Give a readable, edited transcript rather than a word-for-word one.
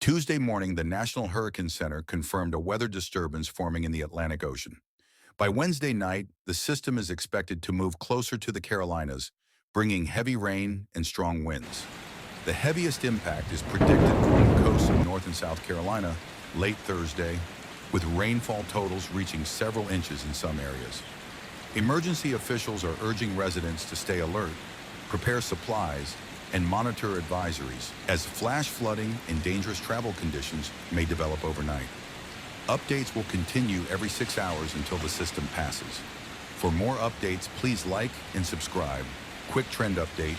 Tuesday morning, the National Hurricane Center confirmed a weather disturbance forming in the Atlantic Ocean. By Wednesday night, the system is expected to move closer to the Carolinas, bringing heavy rain and strong winds. The heaviest impact is predicted along the coasts of North and South Carolina late Thursday, with rainfall totals reaching several inches in some areas. Emergency officials are urging residents to stay alert, prepare supplies, and monitor advisories as flash flooding and dangerous travel conditions may develop overnight. Updates will continue every 6 hours until the system passes. For more updates, please like and subscribe. Quick trend update.